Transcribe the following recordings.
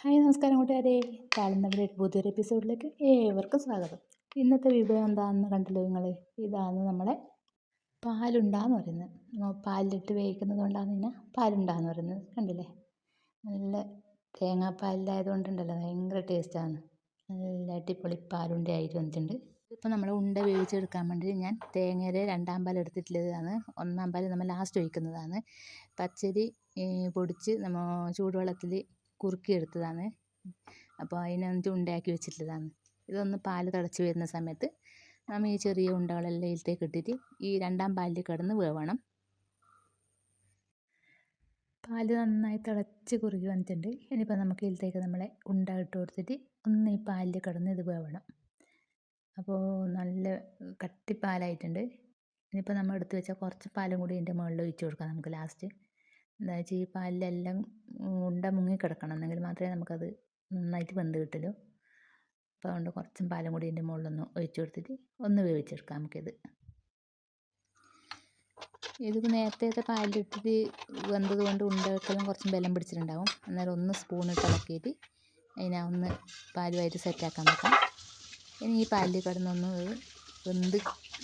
Hi നമസ്കാരം കൂട്ടുകാരെ, താളുന്നവരുടെ പുതിയൊരു എപ്പിസോഡിലേക്ക് ഏവർക്കും സ്വാഗതം. ഇന്നത്തെ വിഭവം എന്താണെന്ന് കണ്ടല്ലോ നിങ്ങൾ. ഇതാണ് നമ്മളെ പാലുണ്ടാന്ന് പറയുന്നത്. പാലിലിട്ട് വേവിക്കുന്നത് കൊണ്ടാണ് ഇതിനെ പാലുണ്ടാന്ന് പറയുന്നത്. കണ്ടില്ലേ, നല്ല തേങ്ങാപ്പാലിലായതുകൊണ്ടുണ്ടല്ലോ ഭയങ്കര ടേസ്റ്റാണ്. നല്ല അടിപൊളി പാലുണ്ട ആയിട്ട് വന്നിട്ടുണ്ട്. ഇപ്പോൾ നമ്മൾ ഉണ്ട വേവിച്ചെടുക്കാൻ വേണ്ടി ഞാൻ തേങ്ങയുടെ രണ്ടാം പാൽ എടുത്തിട്ടുള്ളതാണ്. ഒന്നാം പാൽ നമ്മൾ ലാസ്റ്റ് ഒഴിക്കുന്നതാണ്. പച്ചരി പൊടിച്ച് നമ്മൾ ചൂടുവെള്ളത്തിൽ കുറുക്കിയെടുത്തതാണ്. അപ്പോൾ അതിനൊന്ന് ഉണ്ടാക്കി വെച്ചിട്ടുള്ളതാണ്. ഇതൊന്ന് പാൽ തിളച്ച് വരുന്ന സമയത്ത് നമ്മൾ ഈ ചെറിയ ഉണ്ടകളെല്ലാം ഇതിലേക്ക് ഇട്ടിട്ട് ഈ രണ്ടാം പാലിൽ കിടന്ന് വേവണം. പാൽ നന്നായി തിളച്ച് കുറുകി വന്നിട്ടുണ്ട്. ഇനിയിപ്പോൾ നമുക്ക് ഇതിലേക്ക് നമ്മളെ ഉണ്ട ഇട്ട് കൊടുത്തിട്ട് ഒന്ന് ഈ പാലിൽ കിടന്ന് ഇത് വേവണം. അപ്പോൾ നല്ല കട്ടിപ്പാലായിട്ടുണ്ട്. ഇനിയിപ്പോൾ നമ്മൾ എടുത്ത് വെച്ചാൽ കുറച്ച് പാലും കൂടി ഇതിൻ്റെ മുകളിൽ ഒഴിച്ച് കൊടുക്കാം നമുക്ക് ലാസ്റ്റ്. എന്താ വെച്ചാൽ ഈ പാലിലെല്ലാം ഉണ്ട മുങ്ങി കിടക്കണം, എന്നെങ്കിൽ മാത്രമേ നമുക്കത് നന്നായിട്ട് വെന്ത് കിട്ടുള്ളൂ. അപ്പോൾ അതുകൊണ്ട് കുറച്ചും പാലും കൂടി ഇതിൻ്റെ മുകളിലൊന്ന് ഒഴിച്ച് കൊടുത്തിട്ട് ഒന്ന് വേവിച്ചെടുക്കാം നമുക്കിത്. ഇതിപ്പോൾ നേരത്തെ പാലിലിട്ടിട്ട് വെന്തത് കൊണ്ട് ഉണ്ടകൾക്കെല്ലാം കുറച്ചും ബലം പിടിച്ചിട്ടുണ്ടാവും. അന്നേരം ഒന്ന് സ്പൂണിട്ട് ഇളക്കിയിട്ട് അതിനെ ഒന്ന് പാലുമായിട്ട് സെറ്റാക്കാൻ നോക്കാം. ഇനി ഈ പാലിൽ കിടന്നൊന്ന് വെന്ത്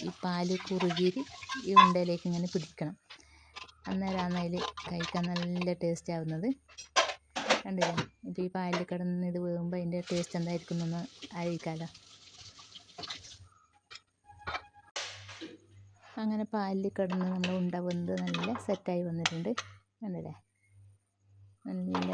ഈ പാല് കുറുകിയിട്ട് ഈ ഉണ്ടയിലേക്ക് ഇങ്ങനെ പിടിക്കണം. അന്നേരമാണ് അതിൽ കഴിക്കാൻ നല്ല ടേസ്റ്റ് ആവുന്നത്. കണ്ടില്ലേ, ഇപ്പോൾ ഈ പാലിൽ കിടന്ന് ഇത് വേകുമ്പോൾ അതിൻ്റെ ടേസ്റ്റ് എന്തായിരിക്കും എന്നൊന്ന് അറിയിക്കാമല്ലോ. അങ്ങനെ പാലിൽ കിടന്ന് നമ്മൾ ഉണ്ട വെന്ത് നല്ല സെറ്റായി വന്നിട്ടുണ്ട്. കണ്ടില്ലേ, നല്ല